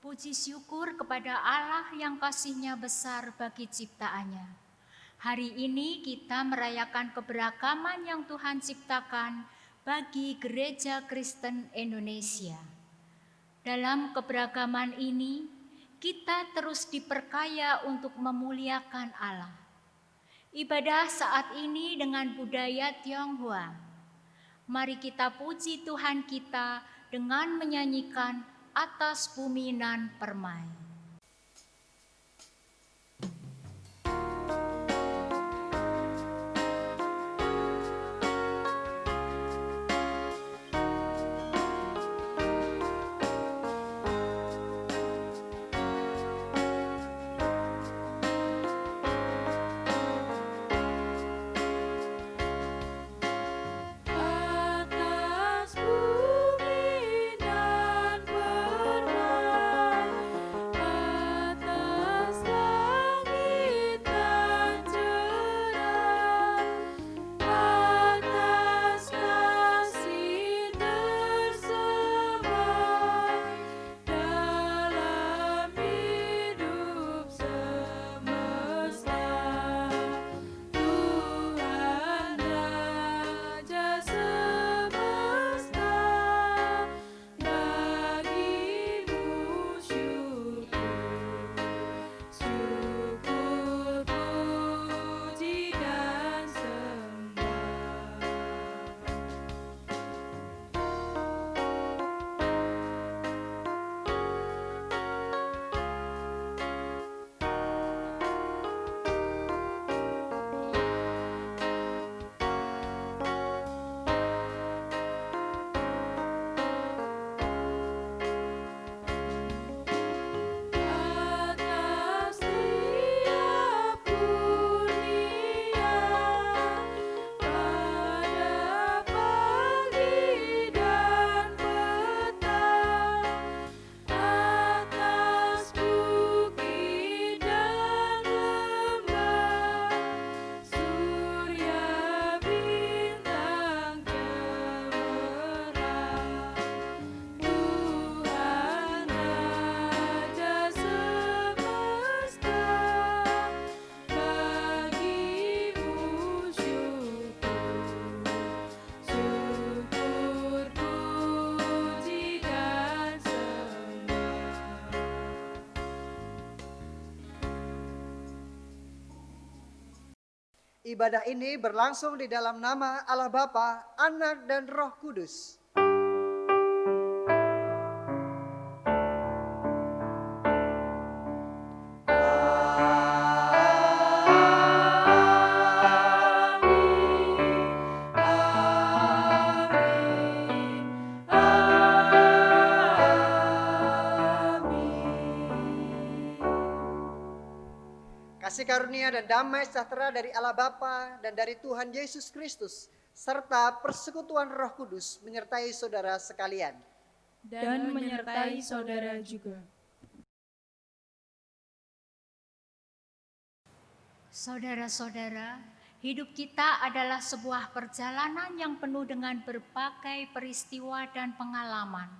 Puji syukur kepada Allah yang kasih-Nya besar bagi ciptaannya. Hari ini kita merayakan keberagaman yang Tuhan ciptakan bagi Gereja Kristen Indonesia. Dalam keberagaman ini, kita terus diperkaya untuk memuliakan Allah. Ibadah saat ini dengan budaya Tionghoa. Mari kita puji Tuhan kita dengan menyanyikan Atas Bumi Nan Permai. Ibadah ini berlangsung di dalam nama Allah Bapa, Anak, dan Roh Kudus. Kasih karunia dan damai sejahtera dari Allah Bapa dan dari Tuhan Yesus Kristus, serta persekutuan Roh Kudus menyertai saudara sekalian. Dan menyertai saudara juga. Saudara-saudara, hidup kita adalah sebuah perjalanan yang penuh dengan berbagai peristiwa dan pengalaman.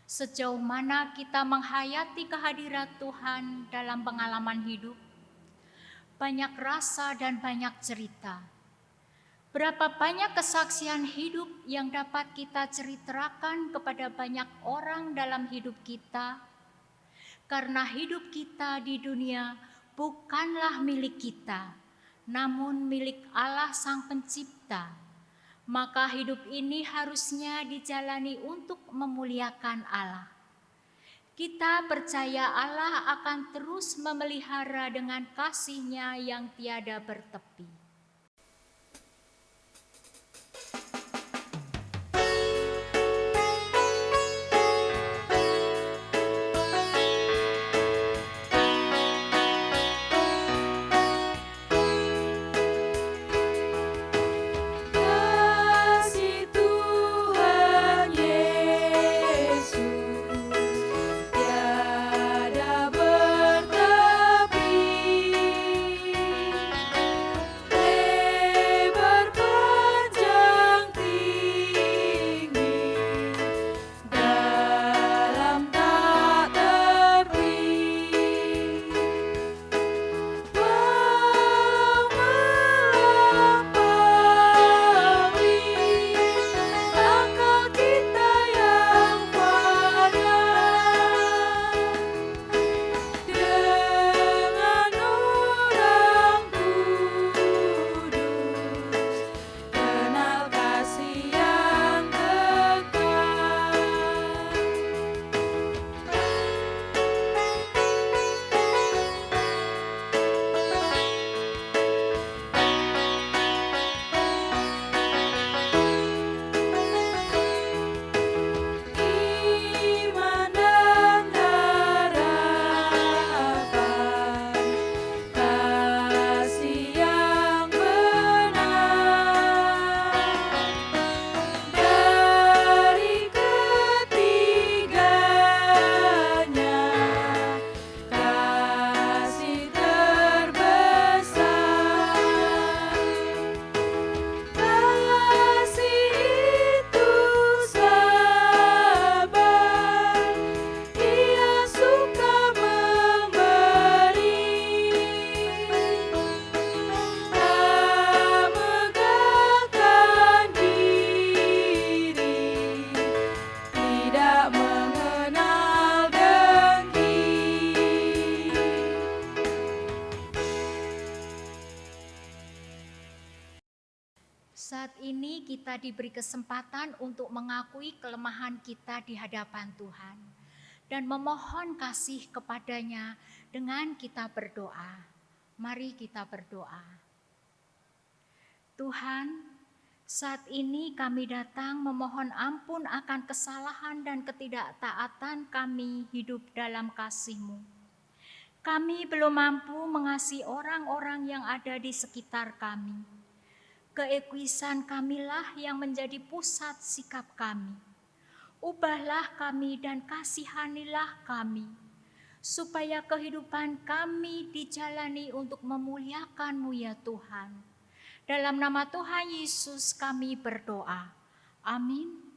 Sejauh mana kita menghayati kehadiran Tuhan dalam pengalaman hidup, banyak rasa dan banyak cerita. Berapa banyak kesaksian hidup yang dapat kita ceritakan kepada banyak orang dalam hidup kita, karena hidup kita di dunia bukanlah milik kita, namun milik Allah Sang Pencipta. Maka hidup ini harusnya dijalani untuk memuliakan Allah. Kita percaya Allah akan terus memelihara dengan kasih-Nya yang tiada bertepi. Tiada bertepi. Saat ini kita diberi kesempatan untuk mengakui kelemahan kita di hadapan Tuhan dan memohon kasih kepadanya dengan kita berdoa. Mari kita berdoa. Tuhan, saat ini kami datang memohon ampun akan kesalahan dan ketidaktaatan kami hidup dalam kasih-Mu. Kami belum mampu mengasihi orang-orang yang ada di sekitar kami. Keegoisan kamilah yang menjadi pusat sikap kami. Ubahlah kami dan kasihanilah kami, supaya kehidupan kami dijalani untuk memuliakan-Mu ya Tuhan. Dalam nama Tuhan Yesus kami berdoa. Amin.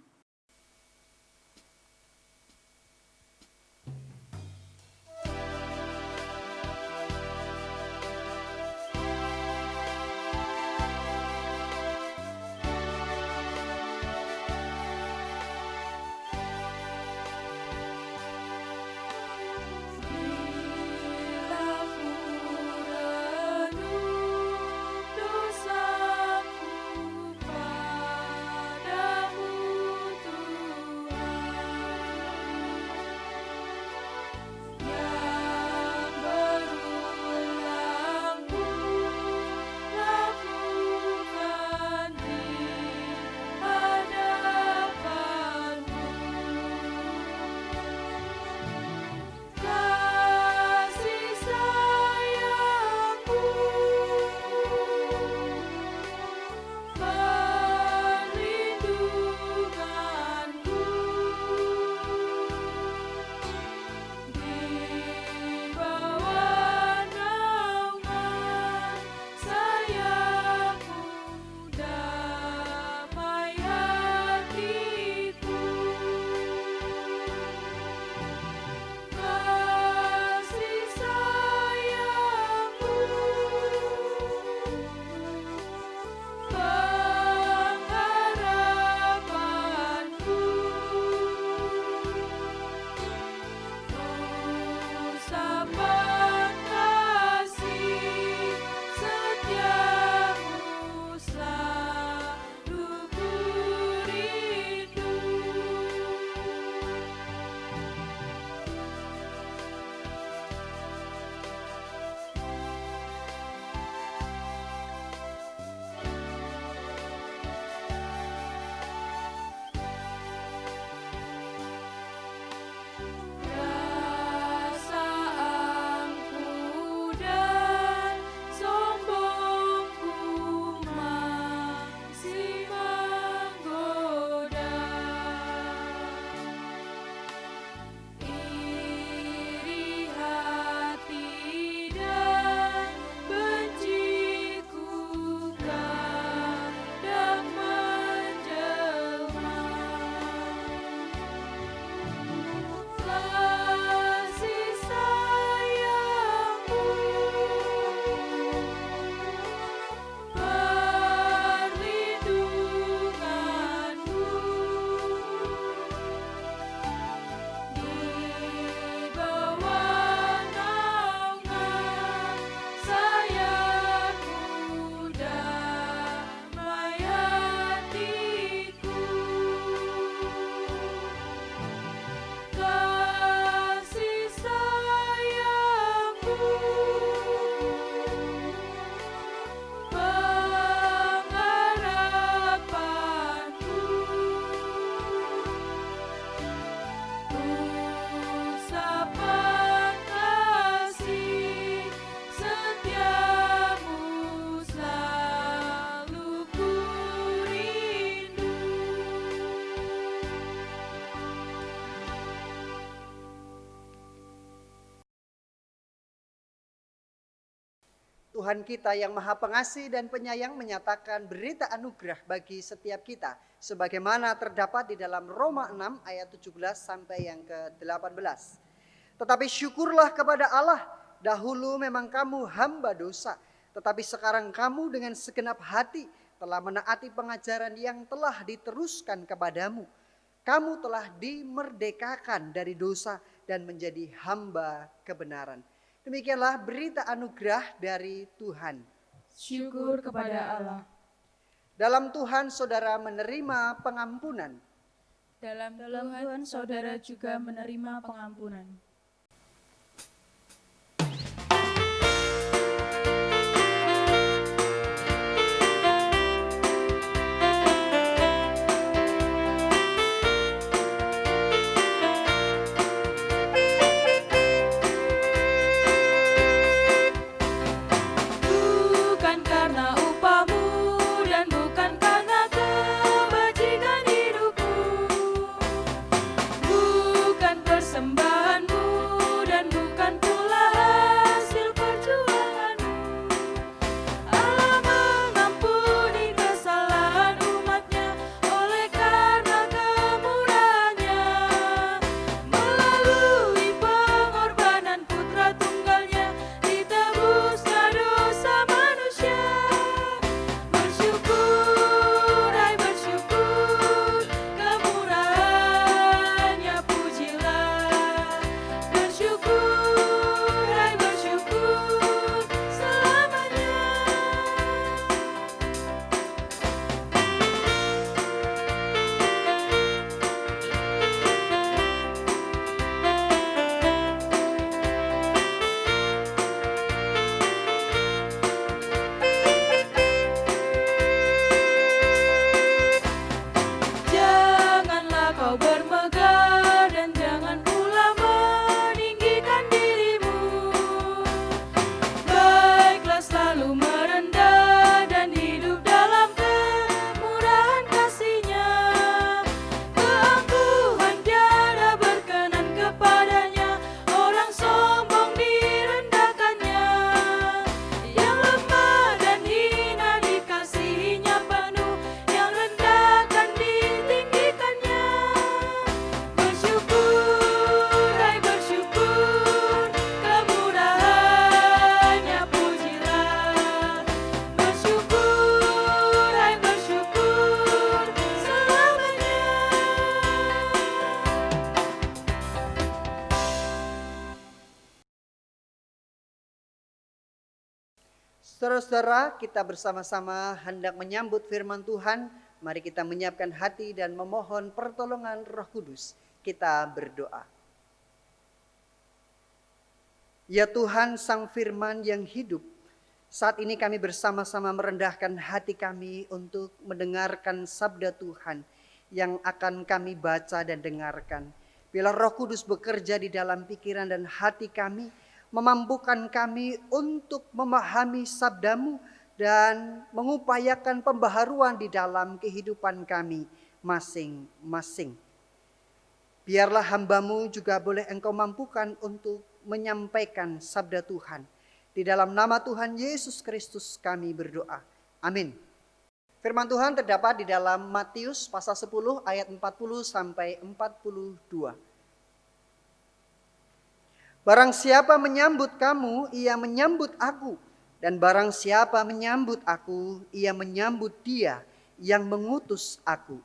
Tuhan kita yang Maha Pengasih dan Penyayang menyatakan berita anugerah bagi setiap kita, sebagaimana terdapat di dalam Roma 6 ayat 17 sampai yang ke-18. Tetapi syukurlah kepada Allah, dahulu memang kamu hamba dosa, tetapi sekarang kamu dengan segenap hati telah menaati pengajaran yang telah diteruskan kepadamu. Kamu telah dimerdekakan dari dosa dan menjadi hamba kebenaran. Demikianlah berita anugerah dari Tuhan. Syukur kepada Allah. Dalam Tuhan saudara menerima pengampunan. Dalam Tuhan saudara juga menerima pengampunan. Bukan karena upahmu dan bukan karena kebajikan hidupmu, bukan persembahanmu dan bukan pula hasil perjuanganmu. Allah mengampuni kesalahan umatnya oleh karena kemurahannya, melalui pengorbanan putra tunggalnya ditebusnya dosa manusia. Bersyukur, hai bersyukur, kemurahannya pujilah. Bersyukur, hai bersyukur, selamanya. Janganlah kau bermegah dan jangan pula meninggikan dirimu. Baiklah selalu merendah dan hidup dalam kemurahan kasih-Nya. Keangkuhan tiada berkenan kepadanya, orang sombong direndahkannya. Yang lemah dan hina dikasihinya penuh, yang rendah akan ditinggikannya. Bersyukur, hai bersyukur, kemurahannya pujilah. Bersyukur, hai bersyukur, selamanya. Saudara-saudara, kita bersama-sama hendak menyambut firman Tuhan. Mari kita menyiapkan hati dan memohon pertolongan Roh Kudus. Kita berdoa. Ya Tuhan, Sang Firman yang hidup, saat ini kami bersama-sama merendahkan hati kami untuk mendengarkan sabda Tuhan yang akan kami baca dan dengarkan. Bila Roh Kudus bekerja di dalam pikiran dan hati kami, memampukan kami untuk memahami sabdamu dan mengupayakan pembaharuan di dalam kehidupan kami masing-masing. Biarlah hamba-Mu juga boleh Engkau mampukan untuk menyampaikan sabda Tuhan. Di dalam nama Tuhan Yesus Kristus kami berdoa. Amin. Firman Tuhan terdapat di dalam Matius pasal 10 ayat 40 sampai 42. Barang siapa menyambut kamu, ia menyambut aku. Dan barang siapa menyambut aku, ia menyambut dia yang mengutus aku.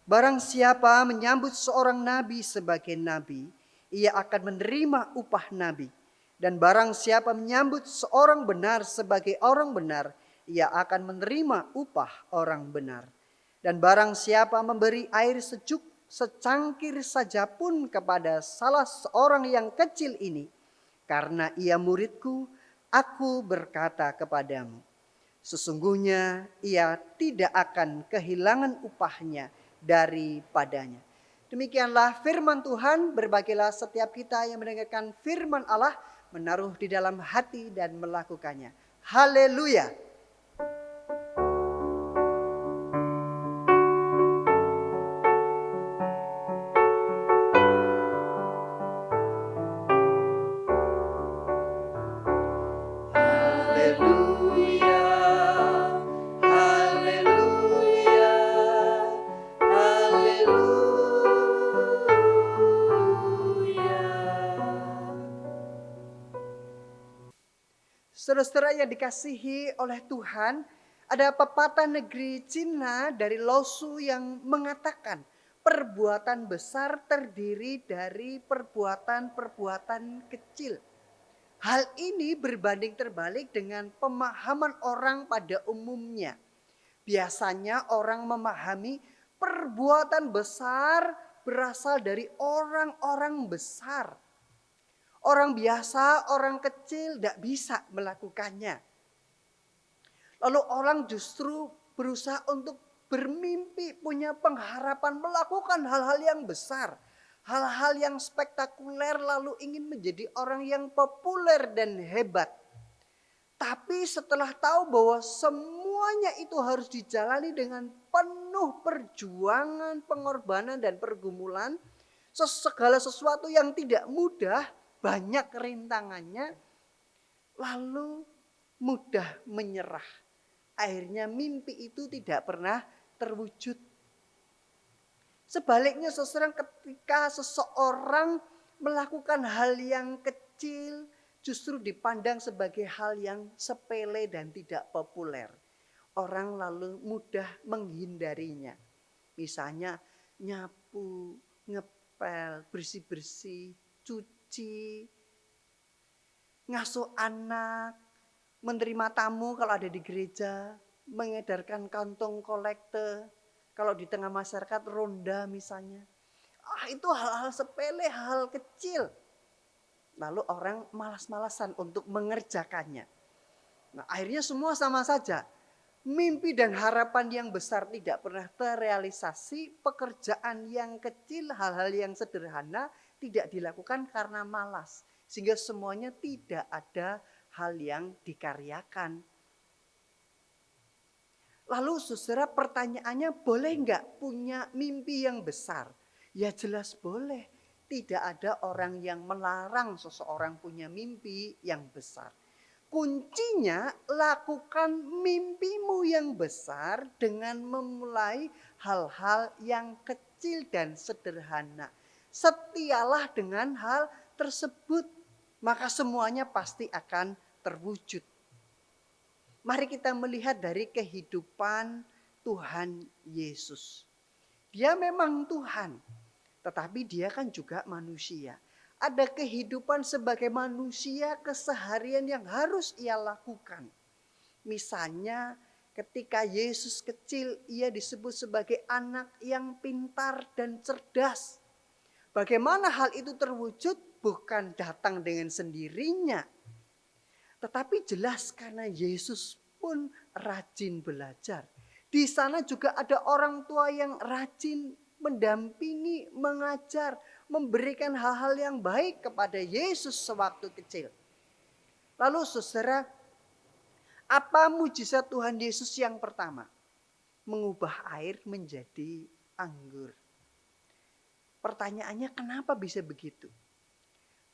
Barang siapa menyambut seorang nabi sebagai nabi, ia akan menerima upah nabi. Dan barang siapa menyambut seorang benar sebagai orang benar, ia akan menerima upah orang benar. Dan barang siapa memberi air sejuk secangkir saja pun kepada salah seorang yang kecil ini, karena ia muridku, aku berkata kepadamu, sesungguhnya ia tidak akan kehilangan upahnya daripadanya. Demikianlah firman Tuhan. Berbagilah setiap kita yang mendengarkan firman Allah, menaruh di dalam hati dan melakukannya. Haleluya. Saudara-saudara yang dikasihi oleh Tuhan, ada pepatah negeri Cina dari Laosu yang mengatakan perbuatan besar terdiri dari perbuatan-perbuatan kecil. Hal ini berbanding terbalik dengan pemahaman orang pada umumnya. Biasanya orang memahami perbuatan besar berasal dari orang-orang besar. Orang biasa, orang kecil tidak bisa melakukannya. Lalu orang justru berusaha untuk bermimpi, punya pengharapan melakukan hal-hal yang besar. Hal-hal yang spektakuler, lalu ingin menjadi orang yang populer dan hebat. Tapi setelah tahu bahwa semuanya itu harus dijalani dengan penuh perjuangan, pengorbanan dan pergumulan, segala sesuatu yang tidak mudah, banyak rintangannya, lalu mudah menyerah. Akhirnya mimpi itu tidak pernah terwujud. Sebaliknya ketika seseorang melakukan hal yang kecil, justru dipandang sebagai hal yang sepele dan tidak populer. Orang lalu mudah menghindarinya. Misalnya nyapu, ngepel, bersih-bersih, cuci, ngasuh anak, menerima tamu kalau ada di gereja, mengedarkan kantong kolekte, kalau di tengah masyarakat ronda misalnya. Itu hal-hal sepele, hal kecil. Lalu orang malas-malasan untuk mengerjakannya. Nah, akhirnya semua sama saja. Mimpi dan harapan yang besar tidak pernah terrealisasi. Pekerjaan yang kecil, hal-hal yang sederhana tidak dilakukan karena malas. Sehingga semuanya tidak ada hal yang dikaryakan. Lalu saudara, pertanyaannya, boleh nggak punya mimpi yang besar? Ya jelas boleh. Tidak ada orang yang melarang seseorang punya mimpi yang besar. Kuncinya lakukan mimpimu yang besar dengan memulai hal-hal yang kecil dan sederhana. Setialah dengan hal tersebut, maka semuanya pasti akan terwujud. Mari kita melihat dari kehidupan Tuhan Yesus. Dia memang Tuhan, tetapi dia kan juga manusia. Ada kehidupan sebagai manusia, keseharian yang harus ia lakukan. Misalnya ketika Yesus kecil, ia disebut sebagai anak yang pintar dan cerdas. Bagaimana hal itu terwujud? Bukan datang dengan sendirinya. Tetapi jelas karena Yesus pun rajin belajar. Di sana juga ada orang tua yang rajin mendampingi, mengajar, memberikan hal-hal yang baik kepada Yesus sewaktu kecil. Lalu saudara, apa mujizat Tuhan Yesus yang pertama? Mengubah air menjadi anggur. Pertanyaannya, kenapa bisa begitu?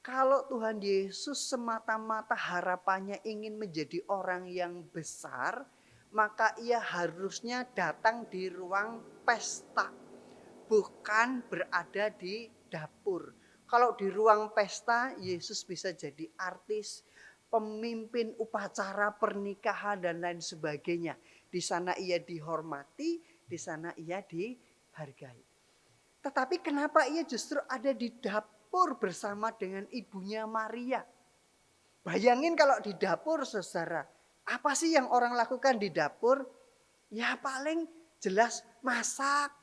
Kalau Tuhan Yesus semata-mata harapannya ingin menjadi orang yang besar, maka ia harusnya datang di ruang pesta, bukan berada di dapur. Kalau di ruang pesta, Yesus bisa jadi artis, pemimpin upacara pernikahan dan lain sebagainya. Di sana ia dihormati, di sana ia dihargai. Tetapi kenapa ia justru ada di dapur bersama dengan ibunya Maria? Bayangin kalau di dapur, saudara. Apa sih yang orang lakukan di dapur? Ya paling jelas masak,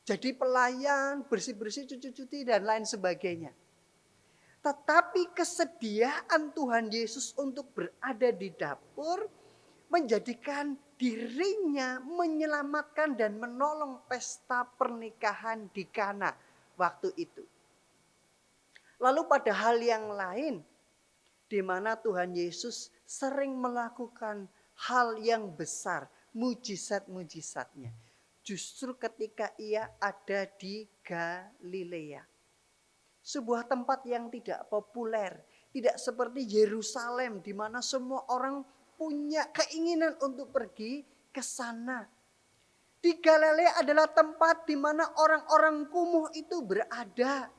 jadi pelayan, bersih-bersih, cuci-cuci dan lain sebagainya. Tetapi kesediaan Tuhan Yesus untuk berada di dapur menjadikan dirinya menyelamatkan dan menolong pesta pernikahan di Kana waktu itu. Lalu pada hal yang lain, di mana Tuhan Yesus sering melakukan hal yang besar, mujizat-mujizatnya. Justru ketika ia ada di Galilea. Sebuah tempat yang tidak populer, tidak seperti Yerusalem di mana semua orang punya keinginan untuk pergi ke sana. Di Galilea adalah tempat di mana orang-orang kumuh itu berada.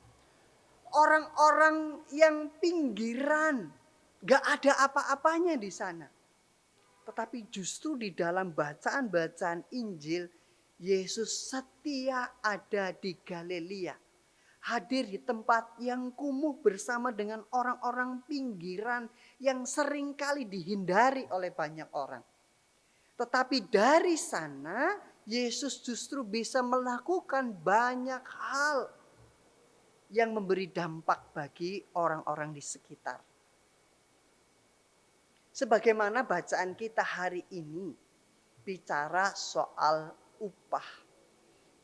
Orang-orang yang pinggiran, gak ada apa-apanya di sana. Tetapi justru di dalam bacaan-bacaan Injil, Yesus setia ada di Galilea. Hadir di tempat yang kumuh bersama dengan orang-orang pinggiran yang seringkali dihindari oleh banyak orang. Tetapi dari sana Yesus justru bisa melakukan banyak hal yang memberi dampak bagi orang-orang di sekitar. Sebagaimana bacaan kita hari ini bicara soal upah.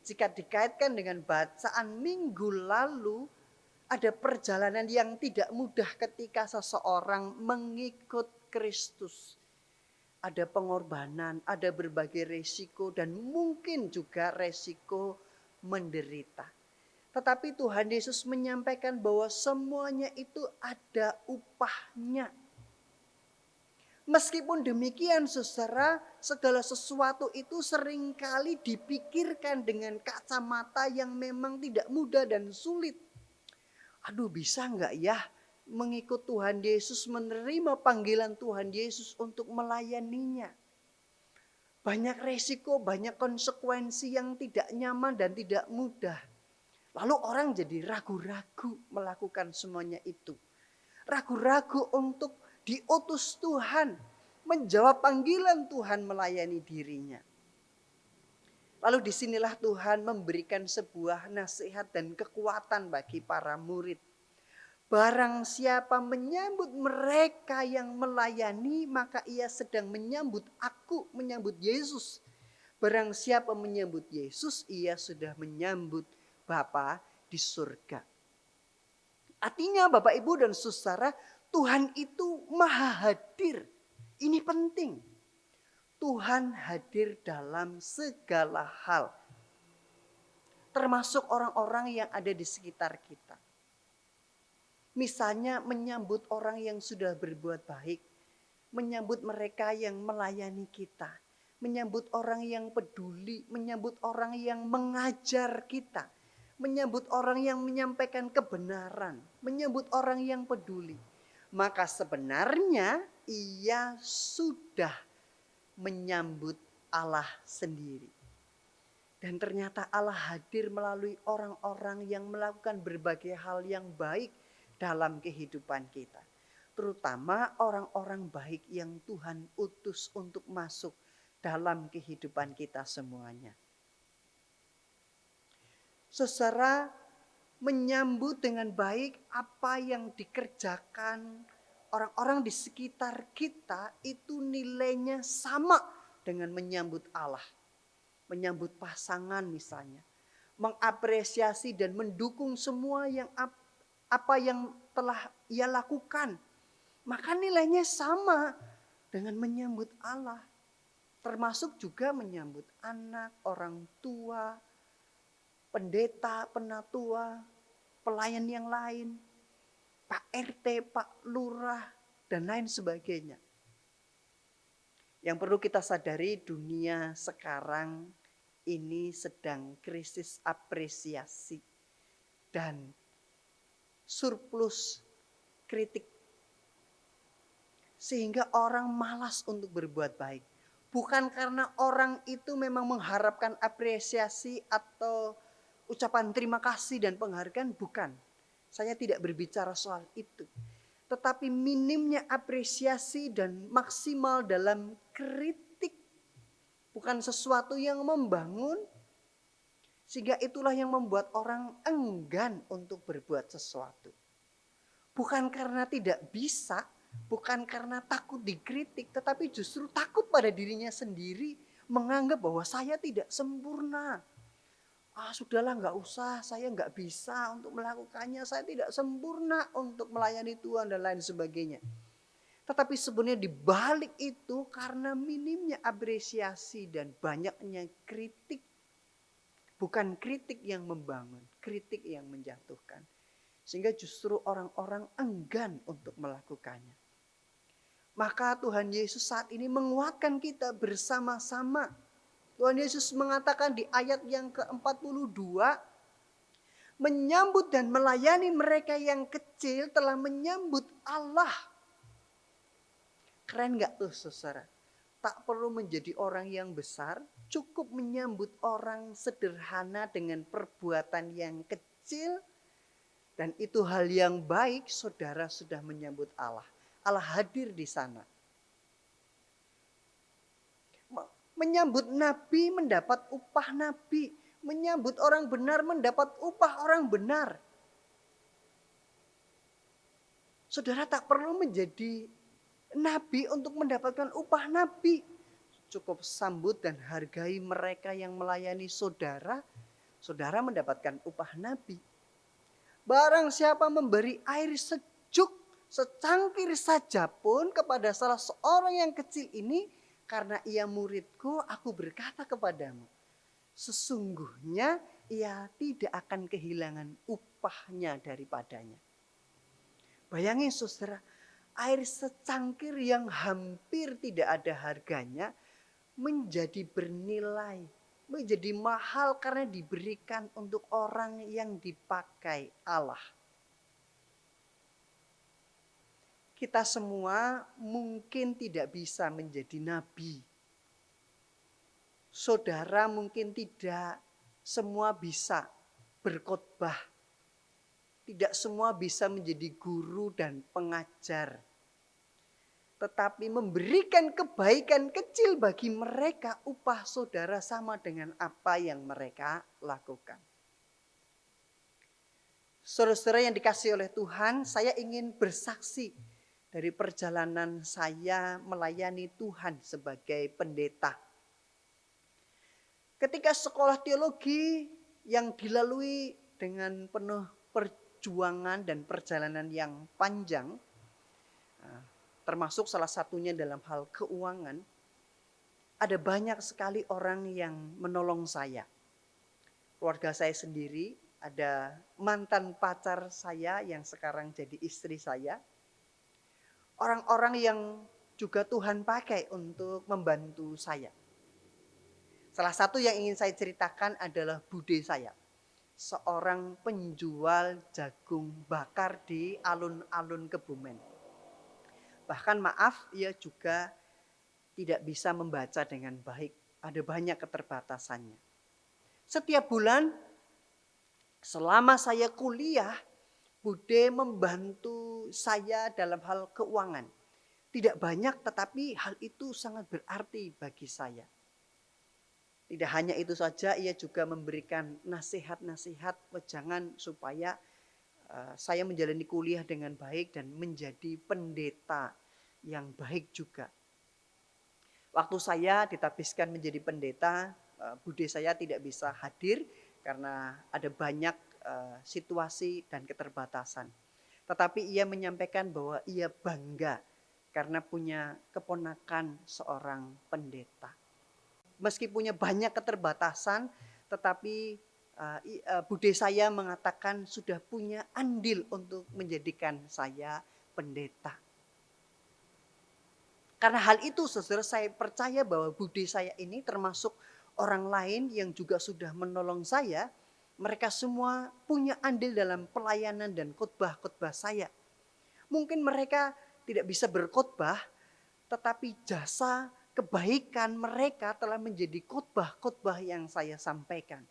Jika dikaitkan dengan bacaan minggu lalu, ada perjalanan yang tidak mudah ketika seseorang mengikut Kristus. Ada pengorbanan, ada berbagai resiko dan mungkin juga resiko menderita. Tetapi Tuhan Yesus menyampaikan bahwa semuanya itu ada upahnya. Meskipun demikian saudara, segala sesuatu itu seringkali dipikirkan dengan kacamata yang memang tidak mudah dan sulit. Aduh, bisa nggak ya mengikut Tuhan Yesus, menerima panggilan Tuhan Yesus untuk melayaninya? Banyak resiko, banyak konsekuensi yang tidak nyaman dan tidak mudah. Lalu orang jadi ragu-ragu melakukan semuanya itu. Ragu-ragu untuk diutus Tuhan, menjawab panggilan Tuhan melayani dirinya. Lalu disinilah Tuhan memberikan sebuah nasihat dan kekuatan bagi para murid. Barang siapa menyambut mereka yang melayani, maka ia sedang menyambut aku, menyambut Yesus. Barang siapa menyambut Yesus, ia sudah menyambut Bapa di surga. Artinya Bapak Ibu dan Saudara, Tuhan itu maha hadir. Ini penting. Tuhan hadir dalam segala hal. Termasuk orang-orang yang ada di sekitar kita. Misalnya menyambut orang yang sudah berbuat baik. Menyambut mereka yang melayani kita. Menyambut orang yang peduli. Menyambut orang yang mengajar kita. Menyambut orang yang menyampaikan kebenaran. Menyambut orang yang peduli. Maka sebenarnya ia sudah menyambut Allah sendiri. Dan ternyata Allah hadir melalui orang-orang yang melakukan berbagai hal yang baik dalam kehidupan kita. Terutama orang-orang baik yang Tuhan utus untuk masuk dalam kehidupan kita semuanya. Saudara, menyambut dengan baik apa yang dikerjakan orang-orang di sekitar kita itu nilainya sama dengan menyambut Allah. Menyambut pasangan misalnya. Mengapresiasi dan mendukung semua yang apa yang telah ia lakukan. Maka nilainya sama dengan menyambut Allah. Termasuk juga menyambut anak, orang tua, pendeta, penatua, pelayan yang lain, Pak RT, Pak Lurah, dan lain sebagainya. Yang perlu kita sadari, dunia sekarang ini sedang krisis apresiasi dan surplus kritik. Sehingga orang malas untuk berbuat baik. Bukan karena orang itu memang mengharapkan apresiasi atau ucapan terima kasih dan penghargaan, bukan. Saya tidak berbicara soal itu. Tetapi minimnya apresiasi dan maksimal dalam kritik. Bukan sesuatu yang membangun. Sehingga itulah yang membuat orang enggan untuk berbuat sesuatu. Bukan karena tidak bisa, bukan karena takut dikritik, tetapi justru takut pada dirinya sendiri. Menganggap bahwa saya tidak sempurna. Sudahlah nggak usah, saya nggak bisa untuk melakukannya, saya tidak sempurna untuk melayani Tuhan dan lain sebagainya. Tetapi sebenarnya di balik itu karena minimnya apresiasi dan banyaknya kritik, bukan kritik yang membangun, kritik yang menjatuhkan. Sehingga justru orang-orang enggan untuk melakukannya. Maka Tuhan Yesus saat ini menguatkan kita bersama-sama. Tuhan Yesus mengatakan di ayat yang ke-42, menyambut dan melayani mereka yang kecil telah menyambut Allah. Keren gak tuh saudara? Tak perlu menjadi orang yang besar, cukup menyambut orang sederhana dengan perbuatan yang kecil. Dan itu hal yang baik, saudara sudah menyambut Allah. Allah hadir di sana. Menyambut nabi mendapat upah nabi. Menyambut orang benar mendapat upah orang benar. Saudara tak perlu menjadi nabi untuk mendapatkan upah nabi. Cukup sambut dan hargai mereka yang melayani saudara. Saudara mendapatkan upah nabi. Barang siapa memberi air sejuk secangkir saja pun kepada salah seorang yang kecil ini, karena ia muridku, aku berkata kepadamu, sesungguhnya ia tidak akan kehilangan upahnya daripadanya. Bayangin saudara, air secangkir yang hampir tidak ada harganya menjadi bernilai, menjadi mahal karena diberikan untuk orang yang dipakai Allah. Kita semua mungkin tidak bisa menjadi nabi. Saudara mungkin tidak semua bisa berkhotbah. Tidak semua bisa menjadi guru dan pengajar. Tetapi memberikan kebaikan kecil bagi mereka, upah saudara sama dengan apa yang mereka lakukan. Saudara-saudara yang dikasihi oleh Tuhan, saya ingin bersaksi dari perjalanan saya melayani Tuhan sebagai pendeta. Ketika sekolah teologi yang dilalui dengan penuh perjuangan dan perjalanan yang panjang, termasuk salah satunya dalam hal keuangan, ada banyak sekali orang yang menolong saya. Keluarga saya sendiri, ada mantan pacar saya yang sekarang jadi istri saya. Orang-orang yang juga Tuhan pakai untuk membantu saya. Salah satu yang ingin saya ceritakan adalah bude saya. Seorang penjual jagung bakar di alun-alun Kebumen. Bahkan maaf, ia juga tidak bisa membaca dengan baik. Ada banyak keterbatasannya. Setiap bulan selama saya kuliah, bude membantu saya dalam hal keuangan. Tidak banyak, tetapi hal itu sangat berarti bagi saya. Tidak hanya itu saja, ia juga memberikan nasihat-nasihat wejangan supaya saya menjalani kuliah dengan baik dan menjadi pendeta yang baik juga. Waktu saya ditabiskan menjadi pendeta, bude saya tidak bisa hadir karena ada banyak situasi dan keterbatasan. Tetapi ia menyampaikan bahwa ia bangga karena punya keponakan seorang pendeta. Meski punya banyak keterbatasan, tetapi bude saya mengatakan sudah punya andil untuk menjadikan saya pendeta. Karena hal itu, saudara, saya percaya bahwa bude saya ini termasuk orang lain yang juga sudah menolong saya. Mereka semua punya andil dalam pelayanan dan khotbah-khotbah saya. Mungkin mereka tidak bisa berkhotbah, tetapi jasa kebaikan mereka telah menjadi khotbah-khotbah yang saya sampaikan.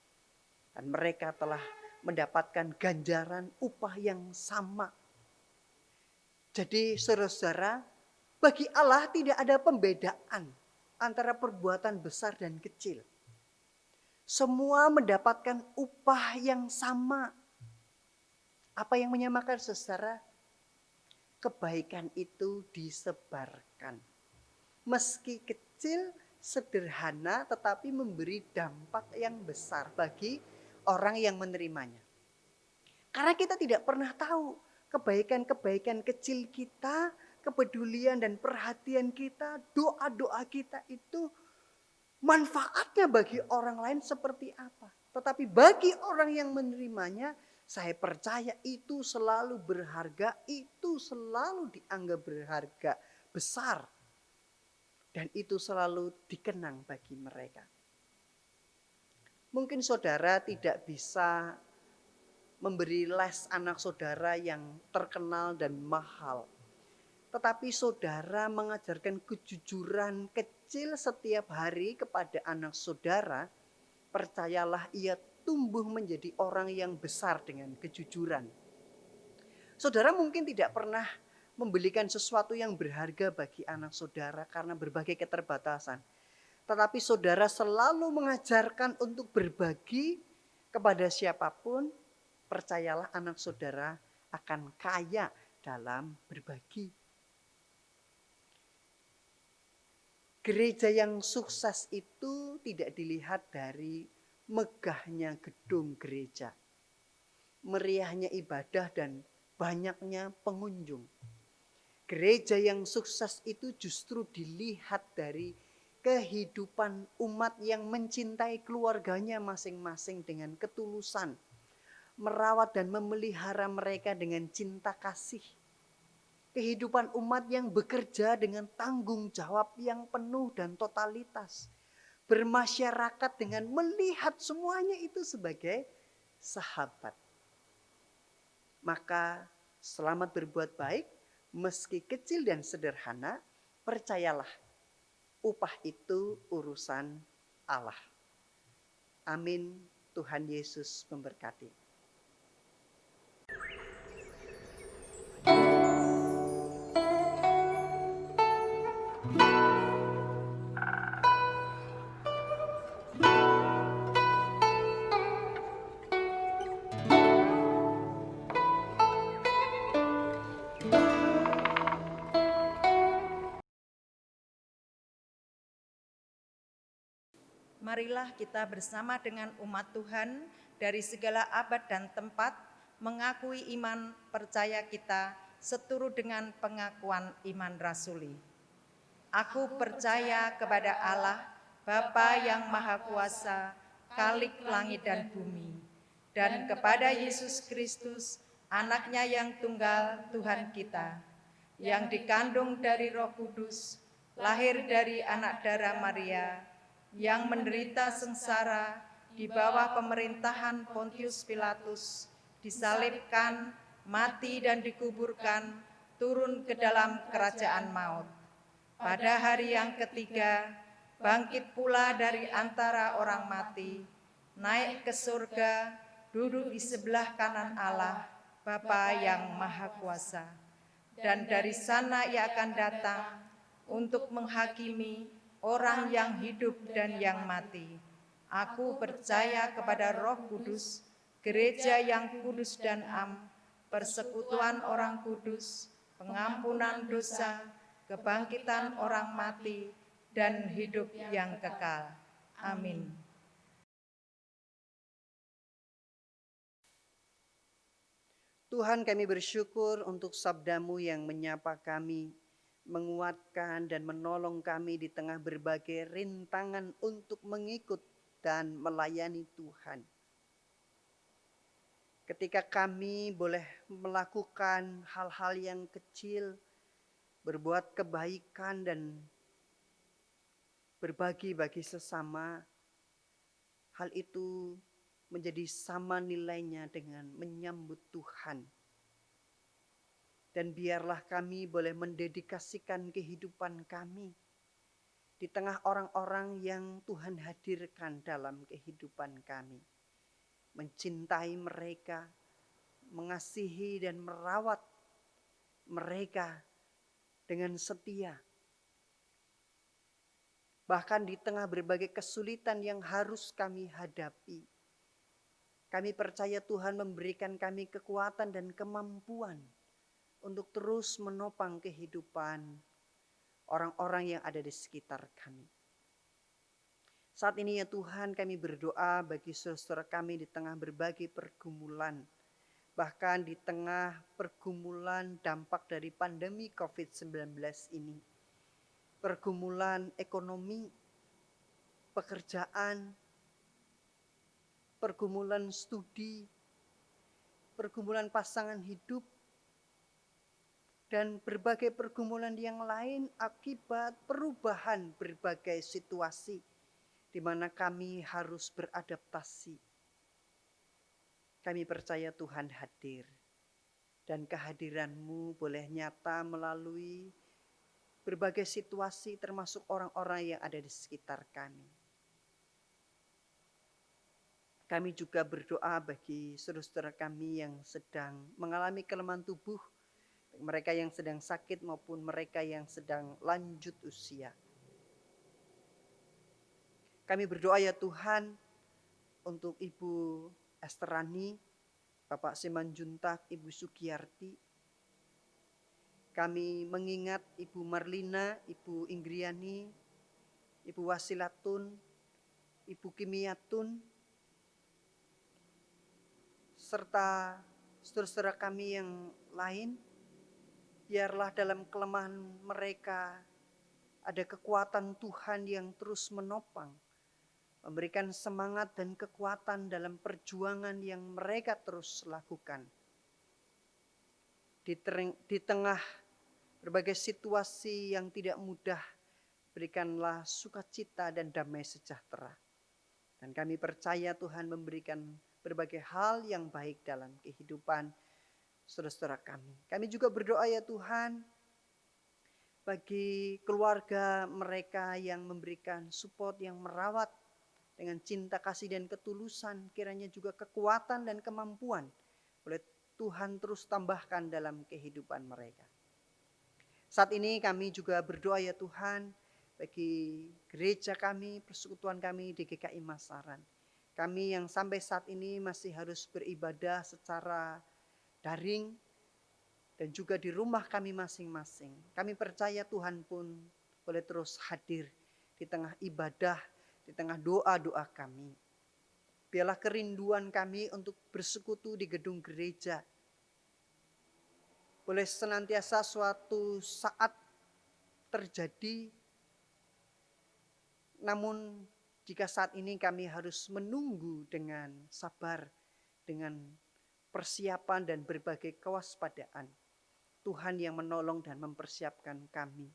Dan mereka telah mendapatkan ganjaran upah yang sama. Jadi saudara-saudara, bagi Allah tidak ada pembedaan antara perbuatan besar dan kecil. Semua mendapatkan upah yang sama. Apa yang menyamakan saudara? Kebaikan itu disebarkan. Meski kecil, sederhana, tetapi memberi dampak yang besar bagi orang yang menerimanya. Karena kita tidak pernah tahu kebaikan-kebaikan kecil kita, kepedulian dan perhatian kita, doa-doa kita itu manfaatnya bagi orang lain seperti apa. Tetapi bagi orang yang menerimanya, saya percaya itu selalu berharga, itu selalu dianggap berharga besar. Dan itu selalu dikenang bagi mereka. Mungkin saudara tidak bisa memberi les anak saudara yang terkenal dan mahal. Tetapi saudara mengajarkan kejujuran kecil setiap hari kepada anak saudara. Percayalah ia tumbuh menjadi orang yang besar dengan kejujuran. Saudara mungkin tidak pernah membelikan sesuatu yang berharga bagi anak saudara karena berbagai keterbatasan. tetapi saudara selalu mengajarkan untuk berbagi kepada siapapun, percayalah anak saudara akan kaya dalam berbagi. Gereja yang sukses itu tidak dilihat dari megahnya gedung gereja, meriahnya ibadah dan banyaknya pengunjung. Gereja yang sukses itu justru dilihat dari kehidupan umat yang mencintai keluarganya masing-masing dengan ketulusan, merawat dan memelihara mereka dengan cinta kasih. Kehidupan umat yang bekerja dengan tanggung jawab yang penuh dan totalitas. Bermasyarakat dengan melihat semuanya itu sebagai sahabat. Maka selamat berbuat baik, meski kecil dan sederhana, percayalah upah itu urusan Allah. Amin. Tuhan Yesus memberkati. Marilah kita bersama dengan umat Tuhan dari segala abad dan tempat mengakui iman percaya kita seturut dengan pengakuan iman rasuli. Aku percaya kepada Allah, Bapa yang Maha Kuasa, Khalik langit dan bumi, dan kepada Yesus Kristus, Anaknya yang tunggal Tuhan kita, yang dikandung dari Roh Kudus, lahir dari anak darah Maria, yang menderita sengsara di bawah pemerintahan Pontius Pilatus, disalibkan, mati dan dikuburkan, turun ke dalam kerajaan maut. Pada hari yang ketiga, bangkit pula dari antara orang mati, naik ke surga, duduk di sebelah kanan Allah, Bapa yang Maha Kuasa. Dan dari sana ia akan datang untuk menghakimi orang yang hidup dan yang mati. Aku percaya kepada Roh Kudus, gereja yang kudus dan am, persekutuan orang kudus, pengampunan dosa, kebangkitan orang mati, dan hidup yang kekal. Amin. Tuhan, kami bersyukur untuk sabda-Mu yang menyapa kami, menguatkan dan menolong kami di tengah berbagai rintangan untuk mengikut dan melayani Tuhan. Ketika kami boleh melakukan hal-hal yang kecil, berbuat kebaikan dan berbagi bagi sesama, hal itu menjadi sama nilainya dengan menyambut Tuhan. Dan biarlah kami boleh mendedikasikan kehidupan kami di tengah orang-orang yang Tuhan hadirkan dalam kehidupan kami. Mencintai mereka, mengasihi dan merawat mereka dengan setia. Bahkan di tengah berbagai kesulitan yang harus kami hadapi, kami percaya Tuhan memberikan kami kekuatan dan kemampuan untuk terus menopang kehidupan orang-orang yang ada di sekitar kami. Saat ini ya Tuhan, kami berdoa bagi saudara kami di tengah berbagai pergumulan. Bahkan di tengah pergumulan dampak dari pandemi COVID-19 ini. Pergumulan ekonomi, pekerjaan, pergumulan studi, pergumulan pasangan hidup, dan berbagai pergumulan yang lain akibat perubahan berbagai situasi di mana kami harus beradaptasi. Kami percaya Tuhan hadir dan kehadiran-Mu boleh nyata melalui berbagai situasi termasuk orang-orang yang ada di sekitar kami. Kami juga berdoa bagi saudara-saudara kami yang sedang mengalami kelemahan tubuh, mereka yang sedang sakit maupun mereka yang sedang lanjut usia. Kami berdoa ya Tuhan untuk Ibu Esterani, Bapak Simanjuntak, Ibu Sugiyarti. Kami mengingat Ibu Marlina, Ibu Inggriani, Ibu Wasilatun, Ibu Kimiatun, serta saudara-saudara kami yang lain. Biarlah dalam kelemahan mereka ada kekuatan Tuhan yang terus menopang, memberikan semangat dan kekuatan dalam perjuangan yang mereka terus lakukan. Di tengah berbagai situasi yang tidak mudah, berikanlah sukacita dan damai sejahtera. Dan kami percaya Tuhan memberikan berbagai hal yang baik dalam kehidupan saudara-saudara kami. Kami juga berdoa ya Tuhan bagi keluarga mereka yang memberikan support, yang merawat dengan cinta kasih dan ketulusan. Kiranya juga kekuatan dan kemampuan boleh Tuhan terus tambahkan dalam kehidupan mereka. Saat ini kami juga berdoa ya Tuhan bagi gereja kami, persekutuan kami di GKI Masaran. Kami yang sampai saat ini masih harus beribadah secara daring dan juga di rumah kami masing-masing. Kami percaya Tuhan pun boleh terus hadir di tengah ibadah, di tengah doa-doa kami. Biarlah kerinduan kami untuk bersekutu di gedung gereja boleh senantiasa suatu saat terjadi. Namun jika saat ini kami harus menunggu dengan sabar, dengan persiapan dan berbagai kewaspadaan, Tuhan yang menolong dan mempersiapkan kami.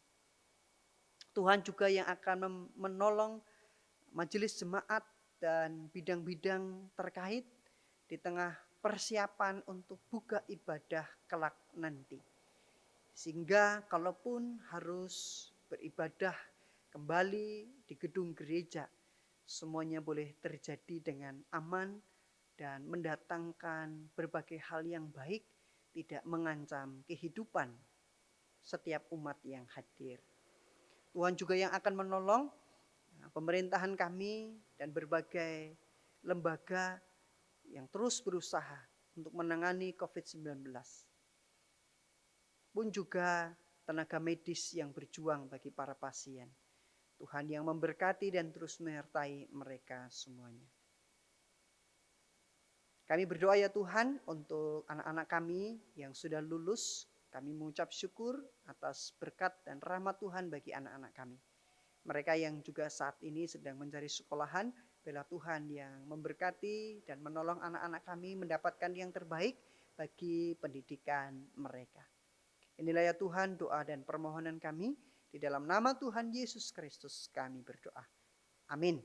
Tuhan juga yang akan menolong majelis jemaat dan bidang-bidang terkait di tengah persiapan untuk buka ibadah kelak nanti. Sehingga kalaupun harus beribadah kembali di gedung gereja, semuanya boleh terjadi dengan aman dan mendatangkan berbagai hal yang baik, tidak mengancam kehidupan setiap umat yang hadir. Tuhan juga yang akan menolong pemerintahan kami dan berbagai lembaga yang terus berusaha untuk menangani COVID-19. Pun juga tenaga medis yang berjuang bagi para pasien. Tuhan yang memberkati dan terus menyertai mereka semuanya. Kami berdoa ya Tuhan untuk anak-anak kami yang sudah lulus. Kami mengucap syukur atas berkat dan rahmat Tuhan bagi anak-anak kami. Mereka yang juga saat ini sedang mencari sekolahan, biarlah Tuhan yang memberkati dan menolong anak-anak kami mendapatkan yang terbaik bagi pendidikan mereka. Inilah ya Tuhan doa dan permohonan kami. Di dalam nama Tuhan Yesus Kristus kami berdoa. Amin.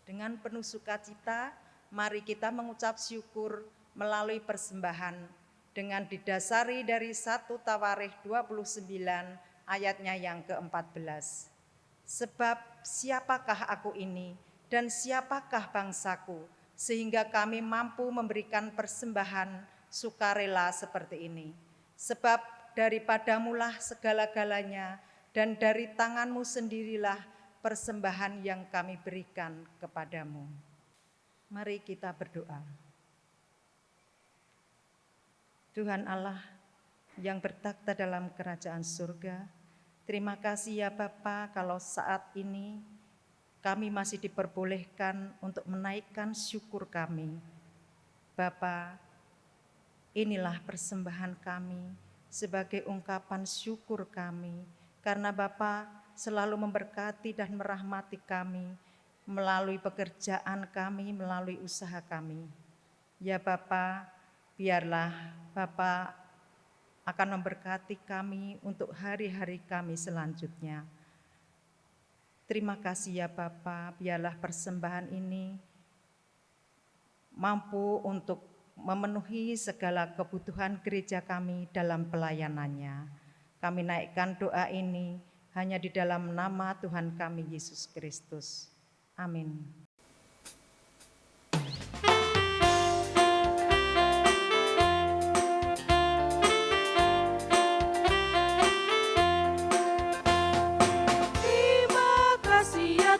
Dengan penuh sukacita, mari kita mengucap syukur melalui persembahan dengan didasari dari 1 Tawarikh 29 ayatnya yang ke-14. Sebab siapakah aku ini dan siapakah bangsaku sehingga kami mampu memberikan persembahan sukarela seperti ini. Sebab daripadamulah segala-galanya dan dari tanganmu sendirilah persembahan yang kami berikan kepadamu. Mari kita berdoa. Tuhan Allah yang bertakhta dalam kerajaan surga, terima kasih ya Bapa kalau saat ini kami masih diperbolehkan untuk menaikkan syukur kami. Bapa, inilah persembahan kami sebagai ungkapan syukur kami karena Bapa selalu memberkati dan merahmati kami melalui pekerjaan kami, melalui usaha kami. Ya Bapa, biarlah Bapa akan memberkati kami untuk hari-hari kami selanjutnya. Terima kasih ya Bapa, biarlah persembahan ini mampu untuk memenuhi segala kebutuhan gereja kami dalam pelayanannya. Kami naikkan doa ini hanya di dalam nama Tuhan kami Yesus Kristus. Amin. Terima kasih ya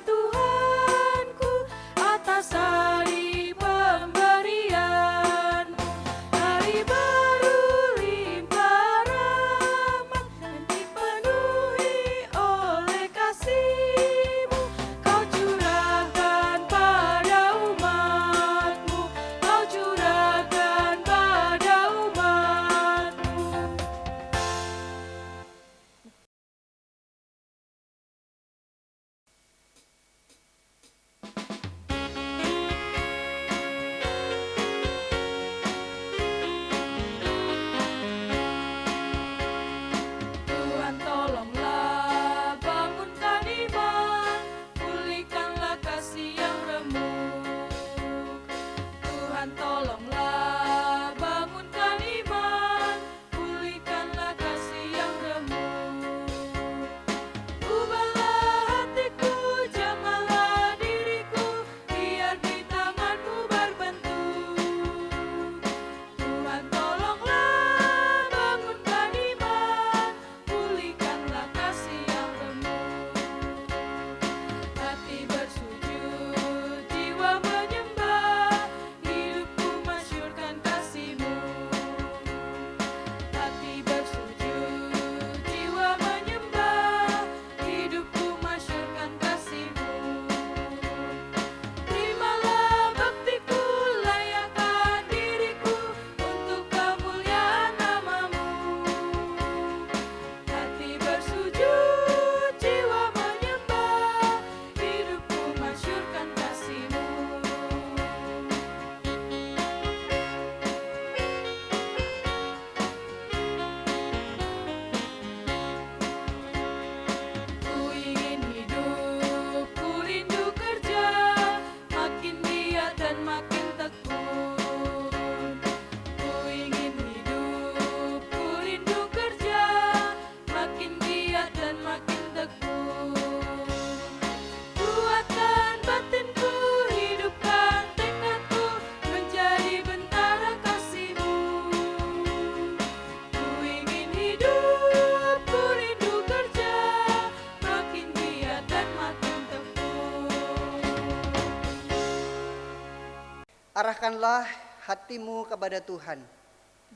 Arahkanlah hatimu kepada Tuhan.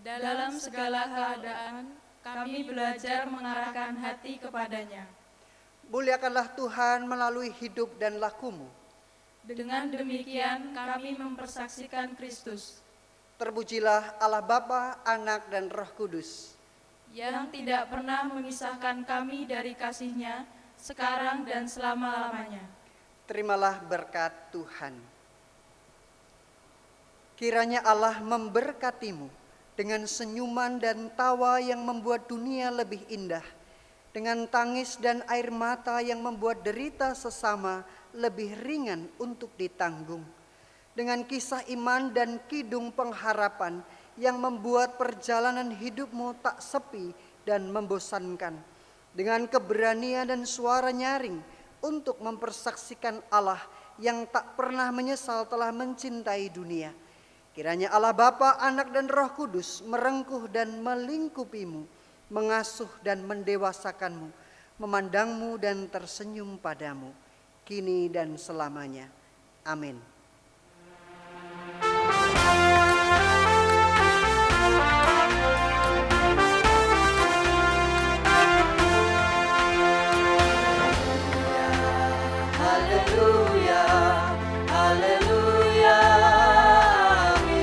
Dalam segala keadaan, kami belajar mengarahkan hati kepadanya. Muliakanlah Tuhan melalui hidup dan lakumu. Dengan demikian, kami mempersaksikan Kristus, Terpujilah Allah Bapa, Anak, dan Roh Kudus. yang tidak pernah memisahkan kami dari kasih-Nya, sekarang dan selama-lamanya. Terimalah berkat Tuhan. Kiranya Allah memberkatimu dengan senyuman dan tawa yang membuat dunia lebih indah, dengan tangis dan air mata yang membuat derita sesama lebih ringan untuk ditanggung, dengan kisah iman dan kidung pengharapan yang membuat perjalanan hidupmu tak sepi dan membosankan, dengan keberanian dan suara nyaring untuk mempersaksikan Allah yang tak pernah menyesal telah mencintai dunia. Kiranya Allah Bapa, Anak, dan Roh Kudus merengkuh dan melingkupimu, mengasuh dan mendewasakanmu, memandangmu dan tersenyum padamu, kini dan selamanya. Amin. Haleluya, haleluya, amin.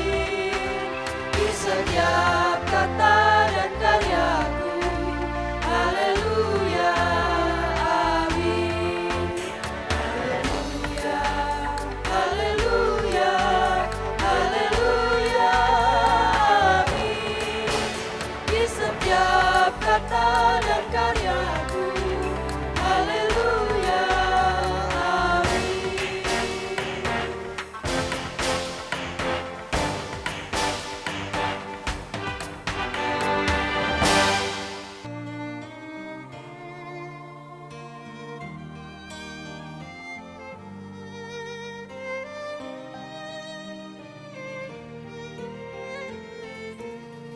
Di setiap kata dan karyaku, haleluya, amin. Haleluya, haleluya, haleluya, amin. Di setiap kata dan karyaku, haleluya, amin.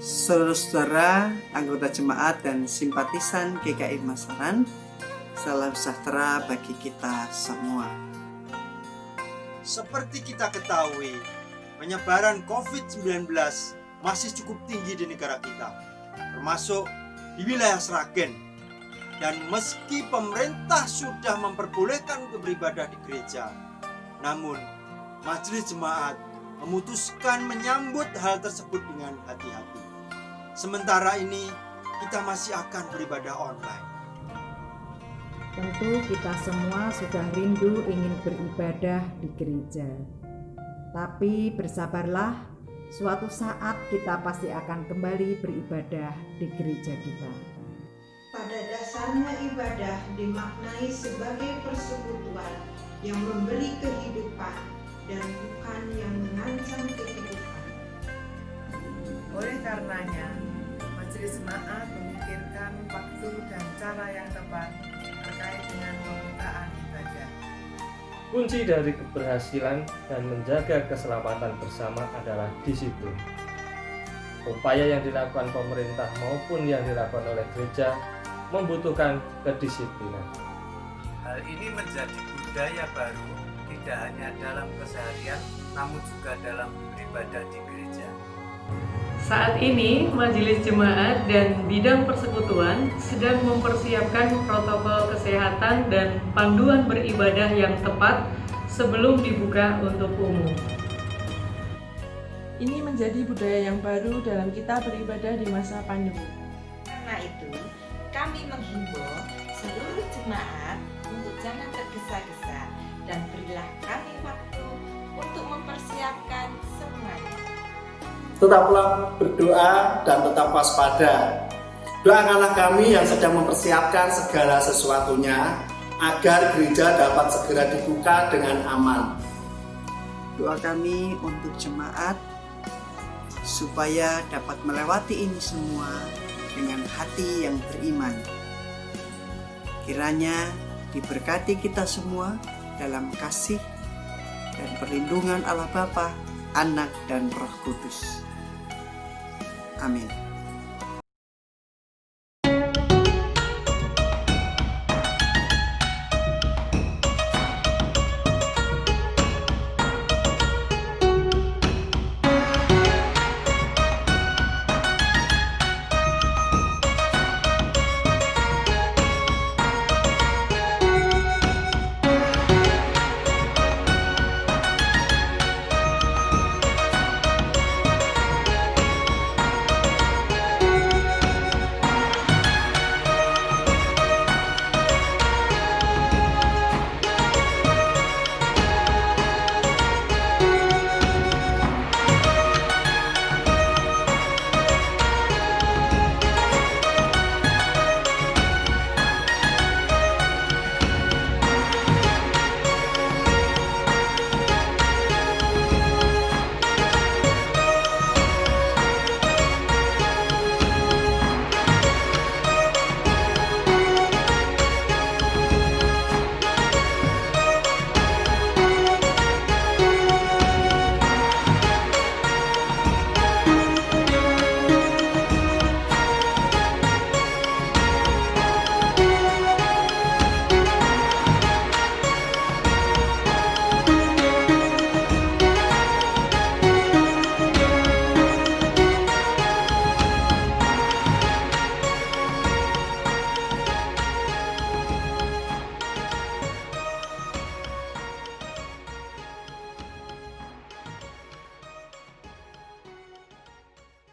Saudara-saudara, anggota jemaat dan simpatisan GKI Masaran, salam sejahtera bagi kita semua. Seperti kita ketahui, penyebaran COVID-19 masih cukup tinggi di negara kita, termasuk di wilayah Sragen. Dan meski pemerintah sudah memperbolehkan untuk beribadah di gereja, namun Majelis Jemaat memutuskan menyambut hal tersebut dengan hati-hati. Sementara ini, kita masih akan beribadah online. Tentu kita semua sudah rindu ingin beribadah di gereja. Tapi bersabarlah, suatu saat kita pasti akan kembali beribadah di gereja kita. Pada dasarnya ibadah dimaknai sebagai persekutuan yang memberi kehidupan dan bukan yang mengancam kehidupan. Oleh karenanya, Majelis Jemaat memikirkan waktu dan cara yang tepat terkait dengan pembukaan ibadah. Kunci dari keberhasilan dan menjaga keselamatan bersama adalah disiplin. Upaya yang dilakukan pemerintah maupun yang dilakukan oleh gereja membutuhkan kedisiplinan. Hal ini menjadi budaya baru tidak hanya dalam keseharian namun juga dalam beribadah di gereja. Saat ini, Majelis Jemaat dan Bidang Persekutuan sedang mempersiapkan protokol kesehatan dan panduan beribadah yang tepat sebelum dibuka untuk umum. Ini menjadi budaya yang baru dalam kita beribadah di masa pandemi. Karena itu, kami menghimbau seluruh jemaat untuk jangan tergesa-gesa dan berilah kami waktu untuk mempersiapkan semuanya. Tetaplah berdoa dan tetap waspada. Doakanlah kami yang sedang mempersiapkan segala sesuatunya agar gereja dapat segera dibuka dengan aman. Doa kami untuk jemaat supaya dapat melewati ini semua dengan hati yang beriman. Kiranya diberkati kita semua dalam kasih dan perlindungan Allah Bapa, Anak, dan Roh Kudus. Amin.